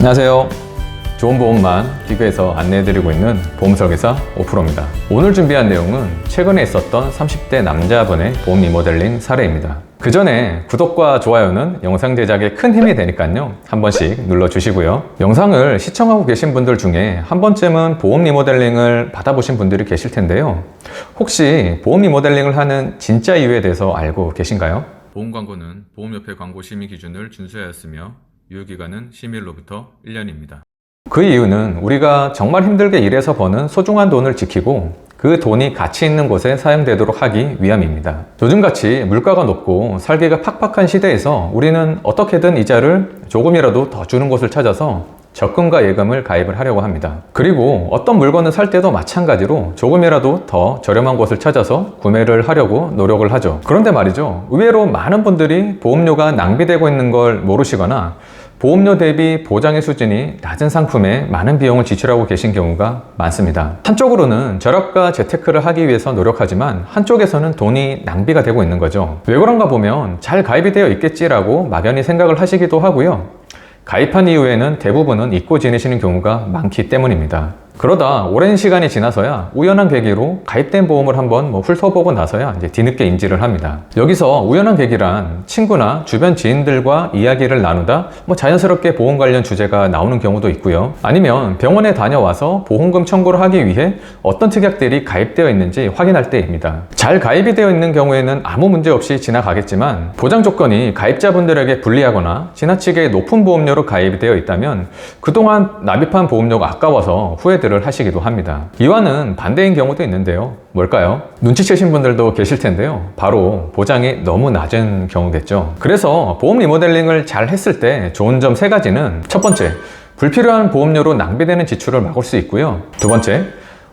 안녕하세요. 좋은 보험만 기교에서 안내해드리고 있는 보험설계사 오프로입니다. 오늘 준비한 내용은 최근에 있었던 30대 남자분의 보험 리모델링 사례입니다. 그 전에 구독과 좋아요는 영상 제작에 큰 힘이 되니까요, 한 번씩 눌러주시고요. 영상을 시청하고 계신 분들 중에 한 번쯤은 보험 리모델링을 받아보신 분들이 계실 텐데요. 혹시 보험 리모델링을 하는 진짜 이유에 대해서 알고 계신가요? 보험 광고는 보험협회 광고 심의 기준을 준수하였으며 유효기간은 심의일로부터 1년입니다. 그 이유는 우리가 정말 힘들게 일해서 버는 소중한 돈을 지키고 그 돈이 가치 있는 곳에 사용되도록 하기 위함입니다. 요즘같이 물가가 높고 살기가 팍팍한 시대에서 우리는 어떻게든 이자를 조금이라도 더 주는 곳을 찾아서 적금과 예금을 가입을 하려고 합니다. 그리고 어떤 물건을 살 때도 마찬가지로 조금이라도 더 저렴한 곳을 찾아서 구매를 하려고 노력을 하죠. 그런데 말이죠, 의외로 많은 분들이 보험료가 낭비되고 있는 걸 모르시거나 보험료 대비 보장의 수준이 낮은 상품에 많은 비용을 지출하고 계신 경우가 많습니다. 한쪽으로는 절약과 재테크를 하기 위해서 노력하지만 한쪽에서는 돈이 낭비가 되고 있는 거죠. 왜 그런가 보면 잘 가입이 되어 있겠지라고 막연히 생각을 하시기도 하고요. 가입한 이후에는 대부분은 잊고 지내시는 경우가 많기 때문입니다. 그러다 오랜 시간이 지나서야 우연한 계기로 가입된 보험을 한번 훑어보고 나서야 이제 뒤늦게 인지를 합니다. 여기서 우연한 계기란 친구나 주변 지인들과 이야기를 나누다 자연스럽게 보험 관련 주제가 나오는 경우도 있고요. 아니면 병원에 다녀와서 보험금 청구를 하기 위해 어떤 특약들이 가입되어 있는지 확인할 때입니다. 잘 가입이 되어 있는 경우에는 아무 문제 없이 지나가겠지만 보장 조건이 가입자분들에게 불리하거나 지나치게 높은 보험료로 가입이 되어 있다면 그동안 납입한 보험료가 아까워서 후회들 하시기도 합니다. 이와는 반대인 경우도 있는데요. 뭘까요? 눈치채신 분들도 계실 텐데요. 바로 보장이 너무 낮은 경우겠죠. 그래서 보험 리모델링을 잘 했을 때 좋은 점 3가지는, 첫 번째, 불필요한 보험료로 낭비되는 지출을 막을 수 있고요. 두 번째,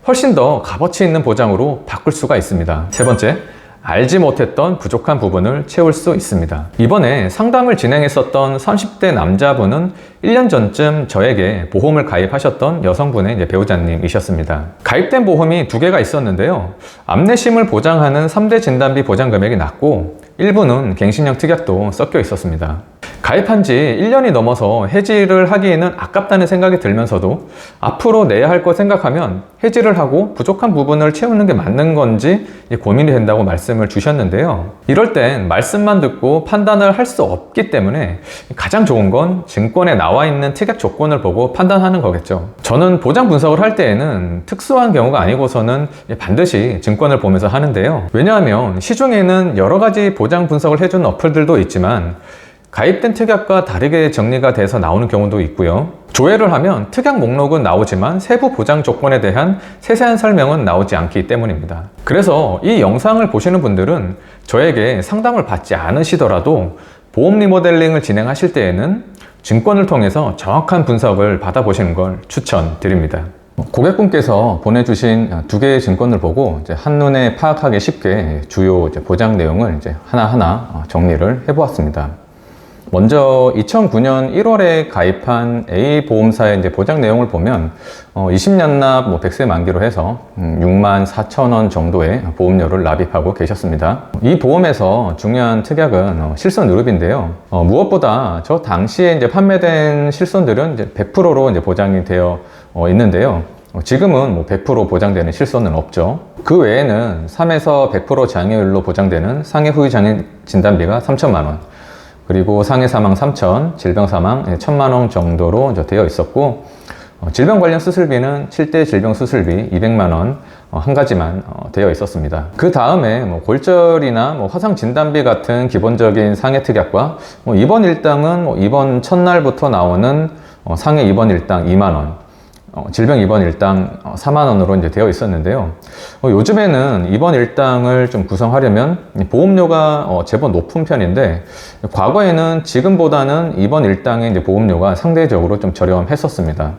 훨씬 더 값어치 있는 보장으로 바꿀 수가 있습니다. 세 번째, 알지 못했던 부족한 부분을 채울 수 있습니다. 이번에 상담을 진행했었던 30대 남자분은 1년 전쯤 저에게 보험을 가입하셨던 여성분의 배우자님이셨습니다. 가입된 보험이 2개가 있었는데요. 암내심을 보장하는 3대 진단비 보장 금액이 낮고 일부는 갱신형 특약도 섞여 있었습니다. 가입한 지 1년이 넘어서 해지를 하기에는 아깝다는 생각이 들면서도 앞으로 내야 할 거 생각하면 해지를 하고 부족한 부분을 채우는 게 맞는 건지 고민이 된다고 말씀을 주셨는데요. 이럴 땐 말씀만 듣고 판단을 할 수 없기 때문에 가장 좋은 건 증권에 나와 있는 특약 조건을 보고 판단하는 거겠죠. 저는 보장 분석을 할 때에는 특수한 경우가 아니고서는 반드시 증권을 보면서 하는데요. 왜냐하면 시중에는 여러 가지 보장 분석을 해주는 어플들도 있지만 가입된 특약과 다르게 정리가 돼서 나오는 경우도 있고요. 조회를 하면 특약 목록은 나오지만 세부 보장 조건에 대한 세세한 설명은 나오지 않기 때문입니다. 그래서 이 영상을 보시는 분들은 저에게 상담을 받지 않으시더라도 보험 리모델링을 진행하실 때에는 증권을 통해서 정확한 분석을 받아보시는 걸 추천드립니다. 고객분께서 보내주신 2개의 증권을 보고 한눈에 파악하기 쉽게 주요 보장 내용을 하나하나 정리를 해보았습니다. 먼저 2009년 1월에 가입한 A 보험사의 보장 내용을 보면 20년 납 100세 만기로 해서 64,000원 정도의 보험료를 납입하고 계셨습니다. 이 보험에서 중요한 특약은 실손의료비인데요. 무엇보다 저 당시에 판매된 실손들은 100%로 보장이 되어 있는데요. 지금은 100% 보장되는 실손은 없죠. 그 외에는 3에서 100% 장애율로 보장되는 상해 후유 장애 진단비가 3천만 원, 그리고 상해 사망 3천, 질병 사망 1,000만 원 정도로 되어 있었고, 질병 관련 수술비는 7대 질병 수술비 200만 원 한 가지만 되어 있었습니다. 그 다음에 골절이나 화상 진단비 같은 기본적인 상해 특약과 입원 일당은 입원 첫날부터 나오는 상해 입원 일당 2만 원, 질병 입원 일당 4만 원으로 되어 있었는데요. 요즘에는 입원 일당을 좀 구성하려면 보험료가 제법 높은 편인데, 과거에는 지금보다는 입원 일당의 보험료가 상대적으로 좀 저렴했었습니다.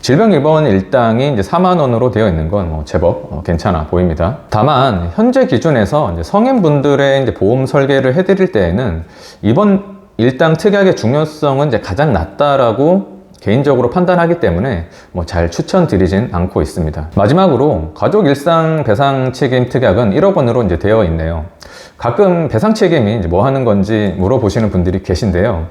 질병 입원 일당이 4만 원으로 되어 있는 건 제법 괜찮아 보입니다. 다만 현재 기준에서 성인분들의 보험 설계를 해드릴 때에는 입원 일당 특약의 중요성은 가장 낮다라고 개인적으로 판단하기 때문에 잘 추천드리진 않고 있습니다. 마지막으로 가족 일상 배상 책임 특약은 1억 원으로 되어 있네요. 가끔 배상 책임이 뭐 하는 건지 물어보시는 분들이 계신데요.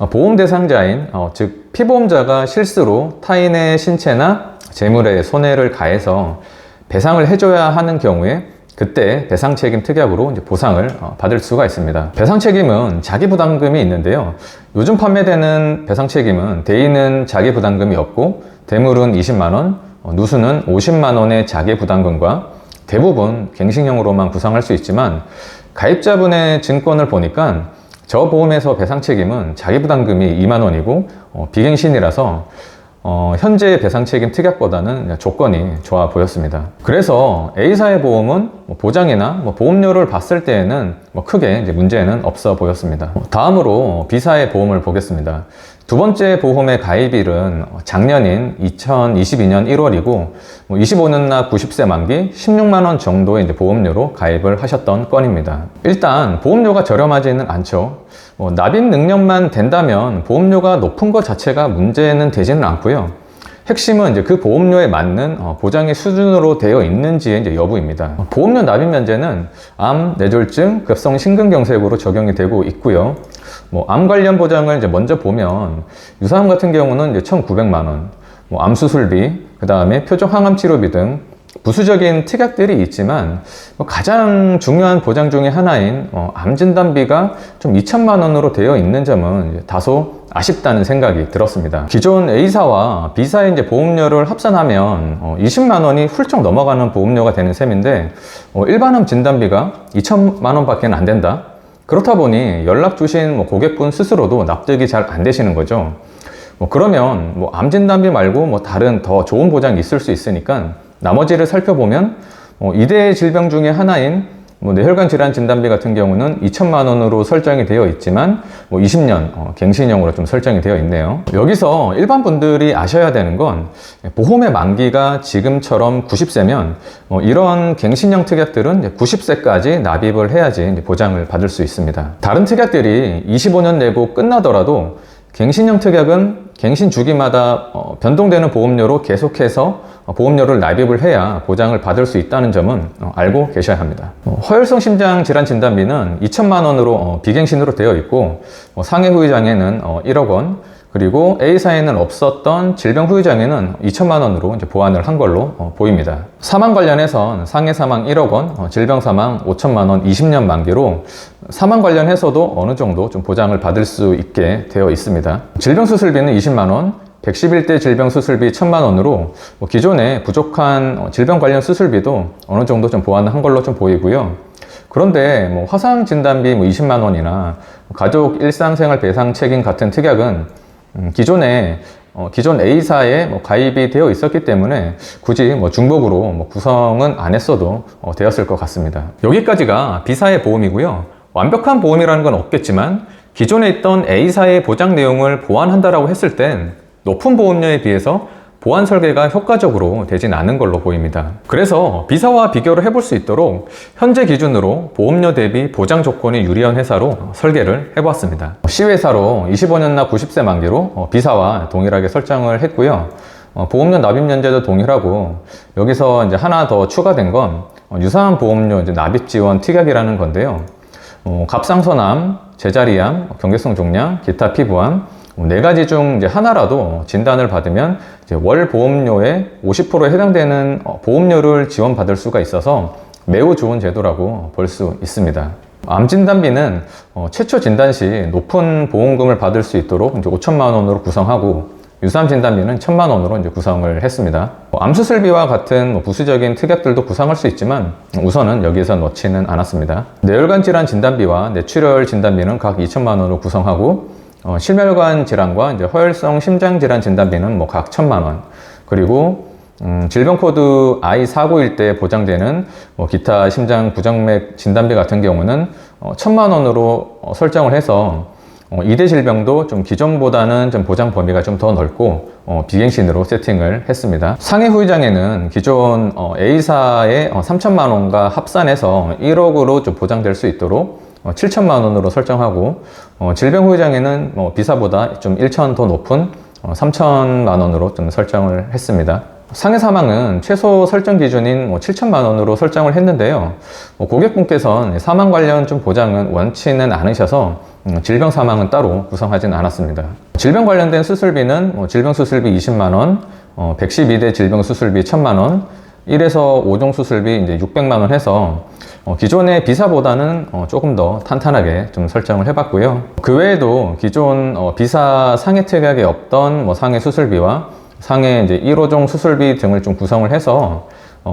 보험 대상자인 즉 피보험자가 실수로 타인의 신체나 재물에 손해를 가해서 배상을 해줘야 하는 경우에 그때 배상책임 특약으로 이제 보상을 받을 수가 있습니다. 배상책임은 자기부담금이 있는데요. 요즘 판매되는 배상책임은 대인은 자기부담금이 없고 대물은 20만원, 누수는 50만원의 자기부담금과 대부분 갱신형으로만 구상할 수 있지만 가입자분의 증권을 보니까 저 보험에서 배상책임은 자기부담금이 2만원이고 비갱신이라서 현재 배상책임 특약보다는 조건이 좋아 보였습니다. 그래서 A사의 보험은 보장이나 보험료를 봤을 때에는 크게 이제 문제는 없어 보였습니다. 다음으로 B사의 보험을 보겠습니다. 두 번째 보험의 가입일은 작년인 2022년 1월이고 25년 나 90세 만기 16만원 정도의 이제 보험료로 가입을 하셨던 건입니다. 일단 보험료가 저렴하지는 않죠. 납입 능력만 된다면 보험료가 높은 것 자체가 문제는 되지는 않고요. 핵심은 이제 그 보험료에 맞는 보장의 수준으로 되어 있는지의 이제 여부입니다. 보험료 납입 면제는 암, 뇌졸중, 급성 심근경색으로 적용이 되고 있고요. 암 관련 보장을 이제 먼저 보면 유사암 같은 경우는 이제 1,900만 원, 암 수술비, 그 다음에 표적 항암 치료비 등 부수적인 특약들이 있지만 가장 중요한 보장 중에 하나인 암 진단비가 좀 2천만 원으로 되어 있는 점은 다소 아쉽다는 생각이 들었습니다. 기존 A사와 B사의 이제 보험료를 합산하면 20만 원이 훌쩍 넘어가는 보험료가 되는 셈인데 일반암 진단비가 2천만 원밖에 안 된다. 그렇다 보니 연락 주신 고객분 스스로도 납득이 잘 안 되시는 거죠. 그러면 암 진단비 말고 다른 더 좋은 보장이 있을 수 있으니까 나머지를 살펴보면 2대 질병 중에 하나인 뇌혈관 질환 진단비 같은 경우는 2천만 원으로 설정이 되어 있지만 20년 갱신형으로 좀 설정이 되어 있네요. 여기서 일반 분들이 아셔야 되는 건 보험의 만기가 지금처럼 90세면 이런 갱신형 특약들은 90세까지 납입을 해야지 보장을 받을 수 있습니다. 다른 특약들이 25년 내고 끝나더라도 갱신형 특약은 갱신 주기마다 변동되는 보험료로 계속해서 보험료를 납입을 해야 보장을 받을 수 있다는 점은 알고 계셔야 합니다. 허혈성 심장 질환 진단비는 2천만 원으로 비갱신으로 되어 있고 상해 후유장애는 1억 원, 그리고 A사에는 없었던 질병 후유장애는 2천만 원으로 이제 보완을 한 걸로 보입니다. 사망 관련해선 상해 사망 1억 원, 질병 사망 5천만 원 20년 만기로 사망 관련해서도 어느 정도 좀 보장을 받을 수 있게 되어 있습니다. 질병 수술비는 20만 원, 111대 질병 수술비 1,000만 원으로 기존에 부족한 질병 관련 수술비도 어느 정도 좀 보완을 한 걸로 좀 보이고요. 그런데 화상 진단비 20만 원이나 가족 일상생활 배상 책임 같은 특약은 기존 A사에 가입이 되어 있었기 때문에 굳이 중복으로 구성은 안 했어도 되었을 것 같습니다. 여기까지가 B사의 보험이고요. 완벽한 보험이라는 건 없겠지만 기존에 있던 A사의 보장 내용을 보완한다라고 했을 땐 높은 보험료에 비해서 보완 설계가 효과적으로 되진 않은 걸로 보입니다. 그래서 B사와 비교를 해볼 수 있도록 현재 기준으로 보험료 대비 보장 조건이 유리한 회사로 설계를 해보았습니다. C회사로 25년 나 90세 만기로 B사와 동일하게 설정을 했고요. 보험료 납입 면제도 동일하고 여기서 이제 하나 더 추가된 건 유사한 보험료 이제 납입 지원 특약이라는 건데요. 갑상선암, 제자리암, 경계성 종양, 기타 피부암 4가지 중 이제 하나라도 진단을 받으면 이제 월 보험료의 50%에 해당되는 보험료를 지원받을 수가 있어서 매우 좋은 제도라고 볼 수 있습니다. 암 진단비는 최초 진단 시 높은 보험금을 받을 수 있도록 이제 5천만 원으로 구성하고 유사암 진단비는 1,000만 원으로 이제 구성을 했습니다. 암 수술비와 같은 부수적인 특약들도 구성할 수 있지만 우선은 여기에서 넣지는 않았습니다. 뇌혈관 질환 진단비와 뇌출혈 진단비는 각 2천만 원으로 구성하고 심혈관 질환과 이제 허혈성 심장 질환 진단비는 각 1,000만 원, 그리고 질병 코드 I491 때 보장되는 기타 심장 부정맥 진단비 같은 경우는 1,000만 원으로 설정을 해서 2대 질병도 좀 기존보다는 좀 보장 범위가 좀 더 넓고 비갱신으로 세팅을 했습니다. 상해 후유장애는 기존 A사의 3천만 원과 합산해서 1억으로 좀 보장될 수 있도록 7천만 원으로 설정하고 질병 후유장애는 B사보다 좀 1천 더 높은 3천만 원으로 좀 설정을 했습니다. 상해 사망은 최소 설정 기준인 7천만 원으로 설정을 했는데요. 고객분께서는 사망 관련 좀 보장은 원치는 않으셔서 질병 사망은 따로 구성하진 않았습니다. 질병 관련된 수술비는 질병 수술비 20만 원, 112대 질병 수술비 1,000만 원, 1에서 5종 수술비 이제 600만 원 해서 기존의 비사보다는 조금 더 탄탄하게 좀 설정을 해봤고요. 그 외에도 기존 비사 상해 특약에 없던 상해 수술비와 상해 이제 1호종 수술비 등을 좀 구성을 해서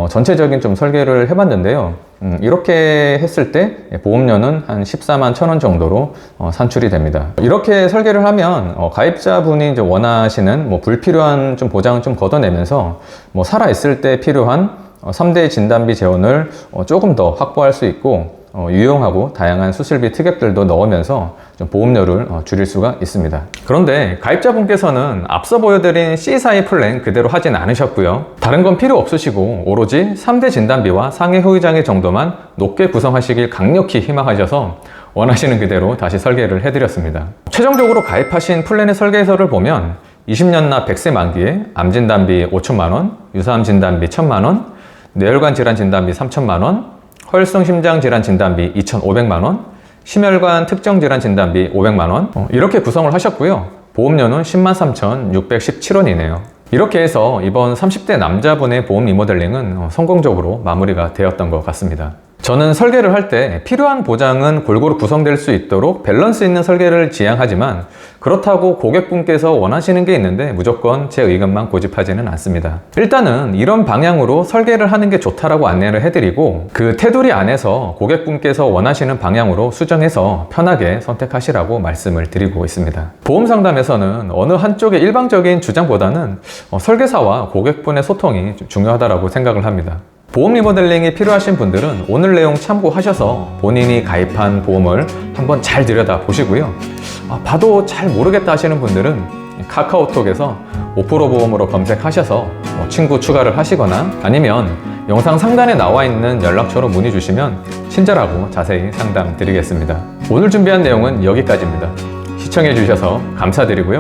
전체적인 좀 설계를 해봤는데요. 이렇게 했을 때 보험료는 한 14만 1천 원 정도로 산출이 됩니다. 이렇게 설계를 하면 가입자분이 이제 원하시는 불필요한 좀 보장을 좀 걷어내면서 살아있을 때 필요한 3대 진단비 재원을 조금 더 확보할 수 있고 유용하고 다양한 수술비 특약들도 넣으면서 좀 보험료를 줄일 수가 있습니다. 그런데 가입자분께서는 앞서 보여드린 C사의 플랜 그대로 하진 않으셨고요. 다른 건 필요 없으시고 오로지 3대 진단비와 상해 후유장애 정도만 높게 구성하시길 강력히 희망하셔서 원하시는 그대로 다시 설계를 해드렸습니다. 최종적으로 가입하신 플랜의 설계서를 보면 20년 납 100세 만기에 암 진단비 5천만 원, 유사암 진단비 1,000만 원, 뇌혈관 질환 진단비 3천만 원, 혈성 심장 질환 진단비 2,500만 원, 심혈관 특정 질환 진단비 500만 원 이렇게 구성을 하셨고요. 보험료는 10만 3,617원이네요. 이렇게 해서 이번 30대 남자분의 보험 리모델링은 성공적으로 마무리가 되었던 것 같습니다. 저는 설계를 할 때 필요한 보장은 골고루 구성될 수 있도록 밸런스 있는 설계를 지향하지만 그렇다고 고객분께서 원하시는 게 있는데 무조건 제 의견만 고집하지는 않습니다. 일단은 이런 방향으로 설계를 하는 게 좋다라고 안내를 해드리고 그 테두리 안에서 고객분께서 원하시는 방향으로 수정해서 편하게 선택하시라고 말씀을 드리고 있습니다. 보험 상담에서는 어느 한쪽의 일방적인 주장보다는 설계사와 고객분의 소통이 중요하다고 생각을 합니다. 보험 리모델링이 필요하신 분들은 오늘 내용 참고하셔서 본인이 가입한 보험을 한번 잘 들여다 보시고요. 봐도 잘 모르겠다 하시는 분들은 카카오톡에서 5% 보험으로 검색하셔서 친구 추가를 하시거나 아니면 영상 상단에 나와 있는 연락처로 문의 주시면 친절하고 자세히 상담 드리겠습니다. 오늘 준비한 내용은 여기까지입니다. 시청해 주셔서 감사드리고요.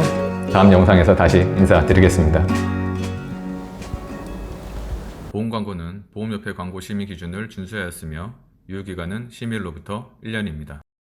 다음 영상에서 다시 인사드리겠습니다. 보험 광고는 보험협회 광고 심의 기준을 준수하였으며 유효기간은 심의일로부터 1년입니다.